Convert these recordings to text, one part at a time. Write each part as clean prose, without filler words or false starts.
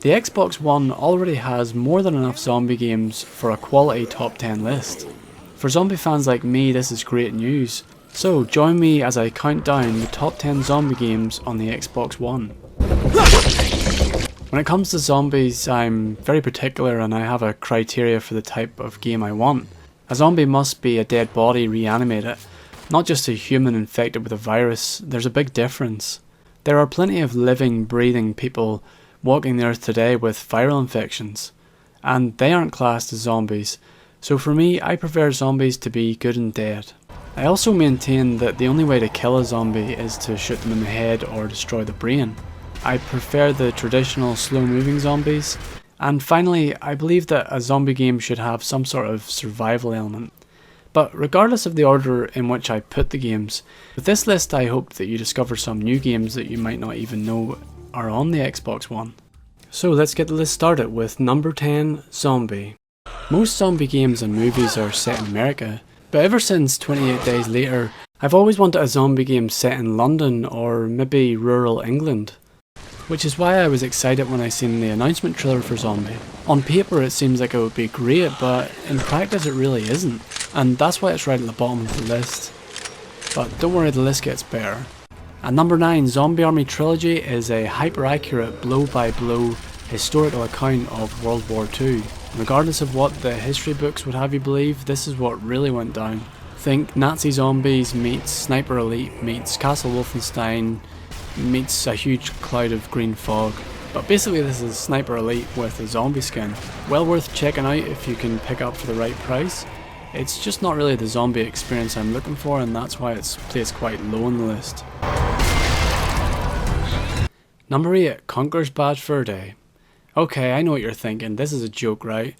The Xbox One already has more than enough zombie games for a quality top 10 list. For zombie fans like me, this is great news. So join me as I count down the top 10 zombie games on the Xbox One. When it comes to zombies, I'm very particular and I have a criteria for the type of game I want. A zombie must be a dead body reanimated, not just a human infected with a virus. There's a big difference. There are plenty of living, breathing people walking the earth today with viral infections, and they aren't classed as zombies, so for me I prefer zombies to be good and dead. I also maintain that the only way to kill a zombie is to shoot them in the head or destroy the brain. I prefer the traditional slow moving zombies, and finally I believe that a zombie game should have some sort of survival element. But regardless of the order in which I put the games, with this list I hope that you discover some new games that you might not even know are on the Xbox One. So let's get the list started with number 10, Zombie. Most zombie games and movies are set in America, but ever since 28 Days Later, I've always wanted a zombie game set in London or maybe rural England. Which is why I was excited when I seen the announcement trailer for Zombie. On paper it seems like it would be great, but in practice it really isn't, and that's why it's right at the bottom of the list. But don't worry, the list gets better. At number 9, Zombie Army Trilogy is a hyper-accurate, blow-by-blow historical account of World War II. Regardless of what the history books would have you believe, this is what really went down. Think Nazi zombies meets Sniper Elite meets Castle Wolfenstein meets a huge cloud of green fog. But basically this is Sniper Elite with a zombie skin. Well worth checking out if you can pick up for the right price. It's just not really the zombie experience I'm looking for, and that's why it's placed quite low on the list. Number 8, Conkers Bad Fur Day. Okay, I know what you're thinking, this is a joke, right?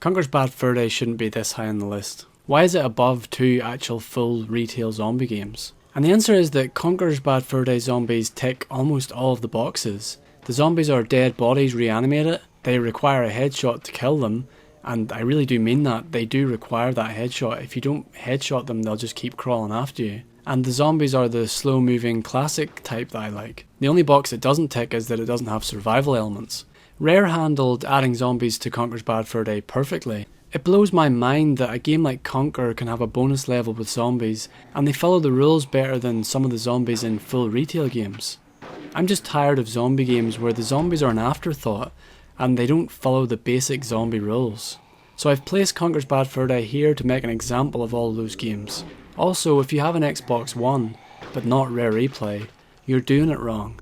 Conkers Bad Fur Day shouldn't be this high on the list. Why is it above 2 actual full retail zombie games? And the answer is that Conkers Bad Fur Day zombies tick almost all of the boxes. The zombies are dead bodies reanimated, they require a headshot to kill them, and I really do mean that, they do require that headshot. If you don't headshot them, they'll just keep crawling after you. And the zombies are the slow moving classic type that I like. The only box it doesn't tick is that it doesn't have survival elements. Rare handled adding zombies to Conkers Bad Fur Day perfectly. It blows my mind that a game like Conker can have a bonus level with zombies, and they follow the rules better than some of the zombies in full retail games. I'm just tired of zombie games where the zombies are an afterthought, and they don't follow the basic zombie rules. So I've placed Conkers Bad Fur Day here to make an example of all those games. Also, if you have an Xbox One, but not Rare Replay, you're doing it wrong.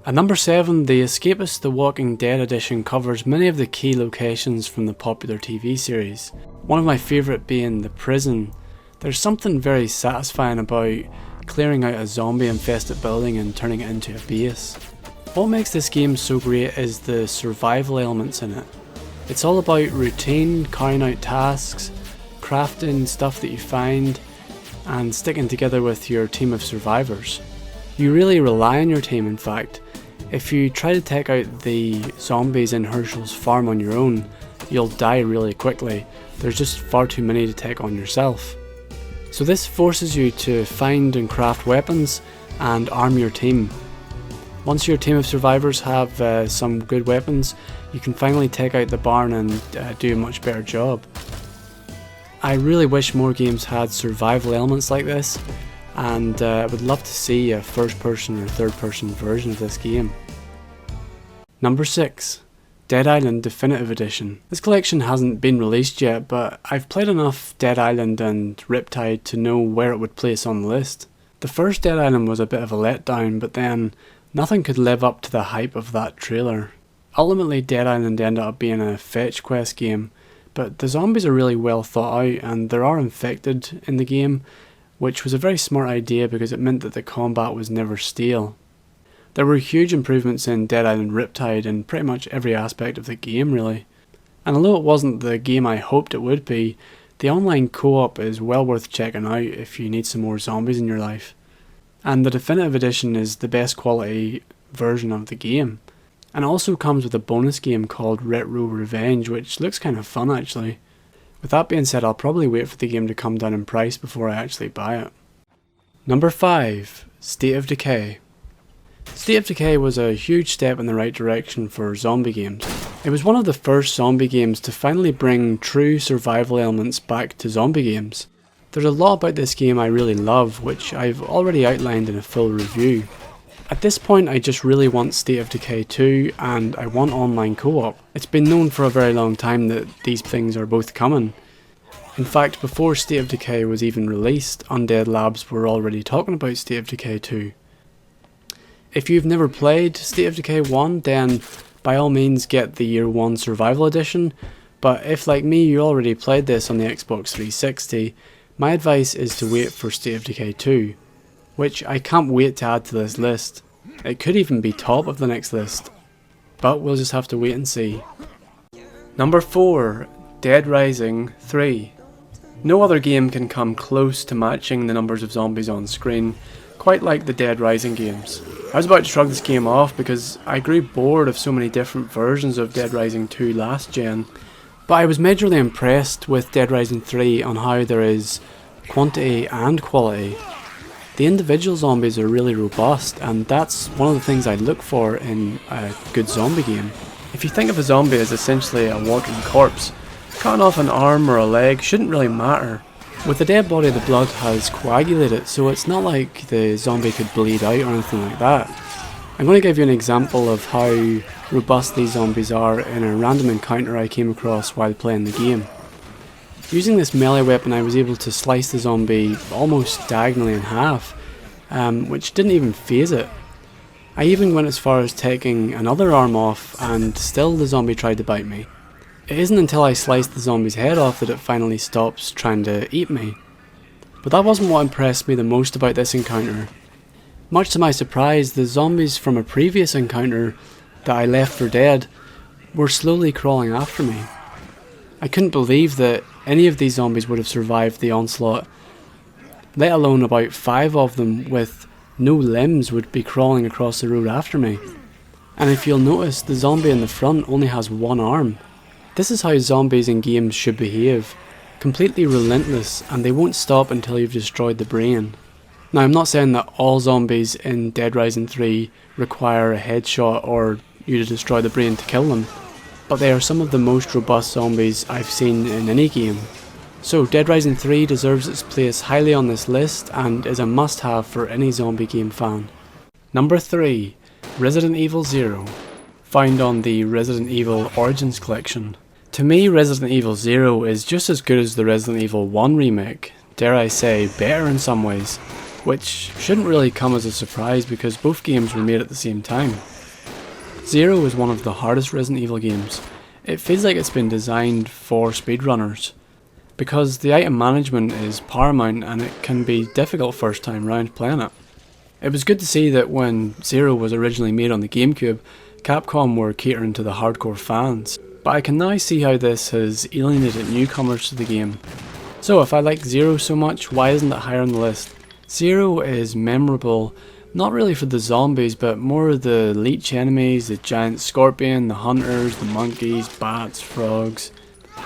At number 7, the Escapists The Walking Dead edition covers many of the key locations from the popular TV series. One of my favourite being the prison. There's something very satisfying about clearing out a zombie infested building and turning it into a base. What makes this game so great is the survival elements in it. It's all about routine, carrying out tasks, crafting stuff that you find, and sticking together with your team of survivors. You really rely on your team, in fact. If you try to take out the zombies in Herschel's farm on your own, you'll die really quickly. There's just far too many to take on yourself. So this forces you to find and craft weapons and arm your team. Once your team of survivors have some good weapons, you can finally take out the barn and do a much better job. I really wish more games had survival elements like this, and I would love to see a first person or third person version of this game. Number 6, Dead Island Definitive Edition. This collection hasn't been released yet, but I've played enough Dead Island and Riptide to know where it would place on the list. The first Dead Island was a bit of a letdown, but then nothing could live up to the hype of that trailer. Ultimately, Dead Island ended up being a fetch quest game, but the zombies are really well thought out and there are infected in the game, which was a very smart idea because it meant that the combat was never stale. There were huge improvements in Dead Island Riptide in pretty much every aspect of the game really. And although it wasn't the game I hoped it would be, the online co-op is well worth checking out if you need some more zombies in your life. And the Definitive Edition is the best quality version of the game. And it also comes with a bonus game called Retro Revenge, which looks kind of fun actually. With that being said, I'll probably wait for the game to come down in price before I actually buy it. Number 5, State of Decay. State of Decay was a huge step in the right direction for zombie games. It was one of the first zombie games to finally bring true survival elements back to zombie games. There's a lot about this game I really love, which I've already outlined in a full review. At this point I just really want State of Decay 2 and I want online co-op. It's been known for a very long time that these things are both coming. In fact, before State of Decay was even released, Undead Labs were already talking about State of Decay 2. If you've never played State of Decay 1, then by all means get the Year 1 Survival Edition, but if like me you already played this on the Xbox 360, my advice is to wait for State of Decay 2, which I can't wait to add to this list. It could even be top of the next list, but we'll just have to wait and see. Number 4, Dead Rising 3. No other game can come close to matching the numbers of zombies on screen, quite like the Dead Rising games. I was about to shrug this game off because I grew bored of so many different versions of Dead Rising 2 last gen, but I was majorly impressed with Dead Rising 3 on how there is quantity and quality. The individual zombies are really robust, and that's one of the things I look for in a good zombie game. If you think of a zombie as essentially a walking corpse, cutting off an arm or a leg shouldn't really matter. With the dead body the blood has coagulated, so it's not like the zombie could bleed out or anything like that. I'm going to give you an example of how robust these zombies are in a random encounter I came across while playing the game. Using this melee weapon I was able to slice the zombie almost diagonally in half, which didn't even faze it. I even went as far as taking another arm off and still the zombie tried to bite me. It isn't until I sliced the zombie's head off that it finally stops trying to eat me. But that wasn't what impressed me the most about this encounter. Much to my surprise, the zombies from a previous encounter that I left for dead were slowly crawling after me. I couldn't believe that any of these zombies would have survived the onslaught, let alone about 5 of them with no limbs would be crawling across the road after me. And if you'll notice, the zombie in the front only has one arm. This is how zombies in games should behave, completely relentless, and they won't stop until you've destroyed the brain. Now I'm not saying that all zombies in Dead Rising 3 require a headshot or you to destroy the brain to kill them, but they are some of the most robust zombies I've seen in any game. So Dead Rising 3 deserves its place highly on this list and is a must-have for any zombie game fan. Number 3, Resident Evil 0, found on the Resident Evil Origins collection. To me, Resident Evil 0 is just as good as the Resident Evil 1 remake, dare I say better in some ways, which shouldn't really come as a surprise because both games were made at the same time. 0 is one of the hardest Resident Evil games. It feels like it's been designed for speedrunners, because the item management is paramount and it can be difficult first time round playing it. It was good to see that when 0 was originally made on the GameCube, Capcom were catering to the hardcore fans. But I can now see how this has alienated newcomers to the game. So if I like 0 so much, why isn't it higher on the list? 0 is memorable, not really for the zombies, but more the leech enemies, the giant scorpion, the hunters, the monkeys, bats, frogs.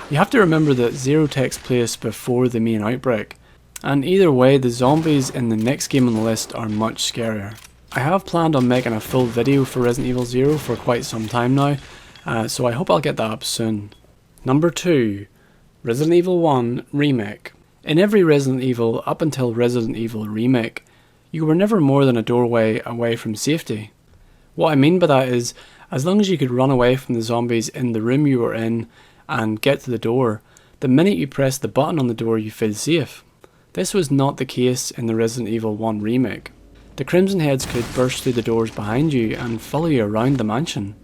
You have to remember that 0 takes place before the main outbreak, and either way the zombies in the next game on the list are much scarier. I have planned on making a full video for Resident Evil 0 for quite some time now, so I hope I'll get that up soon. Number 2, Resident Evil 1 Remake. In every Resident Evil up until Resident Evil Remake, you were never more than a doorway away from safety. What I mean by that is, as long as you could run away from the zombies in the room you were in and get to the door, the minute you press the button on the door you feel safe. This was not the case in the Resident Evil 1 Remake. The Crimson Heads could burst through the doors behind you and follow you around the mansion.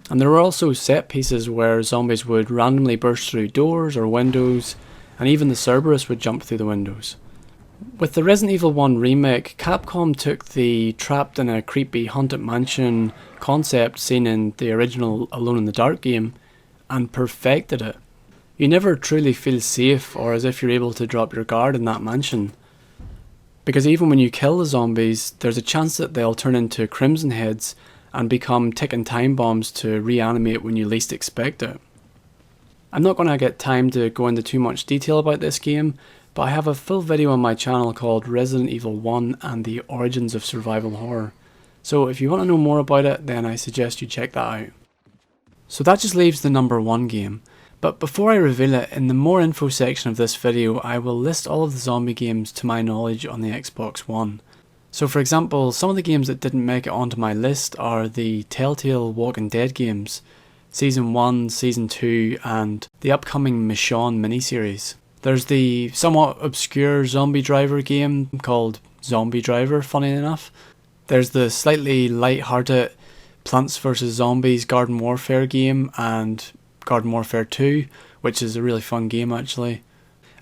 And there were also set pieces where zombies would randomly burst through doors or windows, and even the Cerberus would jump through the windows. With the Resident Evil 1 Remake, Capcom took the trapped in a creepy haunted mansion concept seen in the original Alone in the Dark game and perfected it. You never truly feel safe or as if you're able to drop your guard in that mansion. Because even when you kill the zombies, there's a chance that they'll turn into Crimson Heads and become ticking time bombs to reanimate when you least expect it. I'm not going to get time to go into too much detail about this game, but I have a full video on my channel called Resident Evil 1 and the Origins of Survival Horror, So if you want to know more about it, then I suggest you check that out. So that just leaves the number 1 game. But before I reveal it, in the more info section of this video, I will list all of the zombie games to my knowledge on the Xbox One. So for example, some of the games that didn't make it onto my list are the Telltale Walking Dead games, Season 1, Season 2, and the upcoming Michonne miniseries. There's the somewhat obscure zombie driver game called Zombie Driver, funny enough. There's the slightly light-hearted Plants vs Zombies Garden Warfare game and Garden Warfare 2, which is a really fun game actually.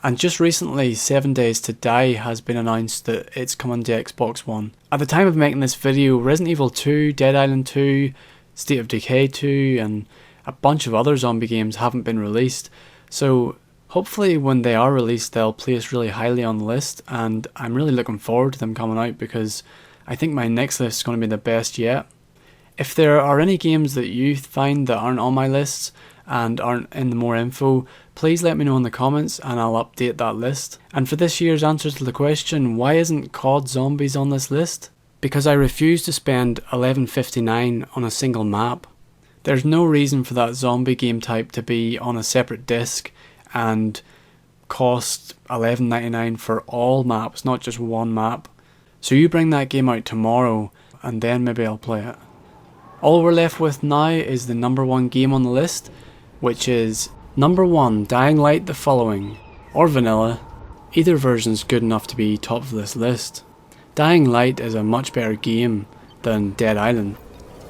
And just recently, 7 Days to Die has been announced that it's coming to Xbox One. At the time of making this video, Resident Evil 2, Dead Island 2, State of Decay 2 and a bunch of other zombie games haven't been released, so hopefully when they are released they'll place really highly on the list, and I'm really looking forward to them coming out because I think my next list is going to be the best yet. If there are any games that you find that aren't on my lists and aren't in the more info, please let me know in the comments and I'll update that list. And for this year's answer to the question, why isn't COD Zombies on this list? Because I refuse to spend $11.59 on a single map. There's no reason for that zombie game type to be on a separate disc and cost $11.99 for all maps, not just one map. So you bring that game out tomorrow and then maybe I'll play it. All we're left with now is the number 1 game on the list, which is number 1, Dying Light the Following, or Vanilla. Either version's good enough to be top of this list. Dying Light is a much better game than Dead Island,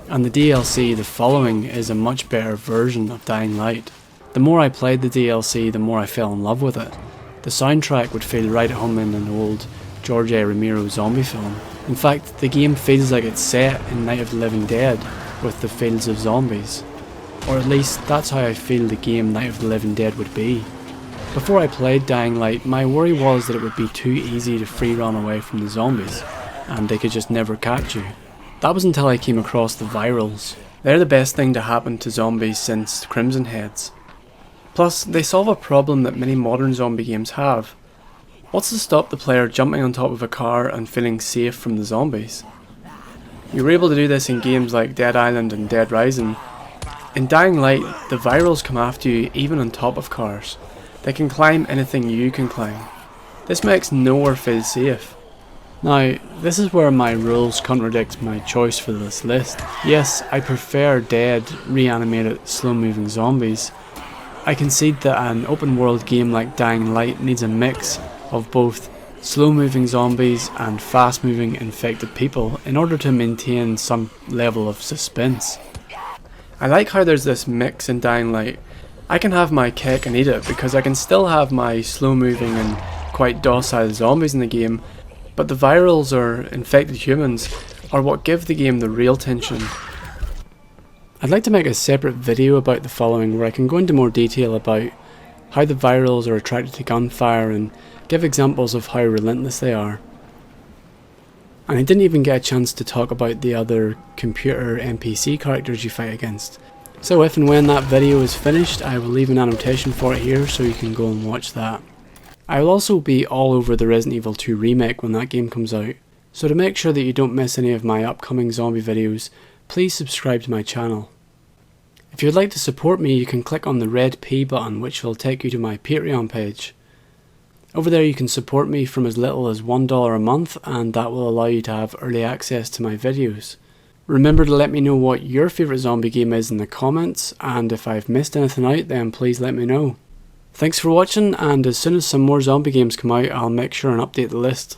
and the DLC The Following is a much better version of Dying Light. The more I played the DLC, the more I fell in love with it. The soundtrack would feel right at home in an old George A. Romero zombie film. In fact, the game feels like it's set in Night of the Living Dead, with the fields of zombies. Or at least that's how I feel the game Night of the Living Dead would be. Before I played Dying Light, my worry was that it would be too easy to free run away from the zombies, and they could just never catch you. That was until I came across the virals. They're the best thing to happen to zombies since Crimson Heads. Plus, they solve a problem that many modern zombie games have. What's to stop the player jumping on top of a car and feeling safe from the zombies? You were able to do this in games like Dead Island and Dead Rising. In Dying Light, the virals come after you even on top of cars. They can climb anything you can climb. This makes nowhere feel safe. Now, this is where my rules contradict my choice for this list. Yes, I prefer dead, reanimated, slow-moving zombies. I concede that an open world game like Dying Light needs a mix of both slow-moving zombies and fast-moving infected people in order to maintain some level of suspense. I like how there's this mix in Dying Light. I can have my cake and eat it because I can still have my slow-moving and quite docile zombies in the game, but the virals or infected humans are what give the game the real tension. I'd like to make a separate video about The Following where I can go into more detail about how the virals are attracted to gunfire and give examples of how relentless they are. And I didn't even get a chance to talk about the other computer NPC characters you fight against. So if and when that video is finished, I will leave an annotation for it here so you can go and watch that. I will also be all over the Resident Evil 2 remake when that game comes out, so to make sure that you don't miss any of my upcoming zombie videos, please subscribe to my channel. If you'd like to support me, you can click on the red P button, which will take you to my Patreon page. Over there you can support me from as little as $1 a month, and that will allow you to have early access to my videos. Remember to let me know what your favourite zombie game is in the comments, and if I've missed anything out then please let me know. Thanks for watching, and as soon as some more zombie games come out I'll make sure and update the list.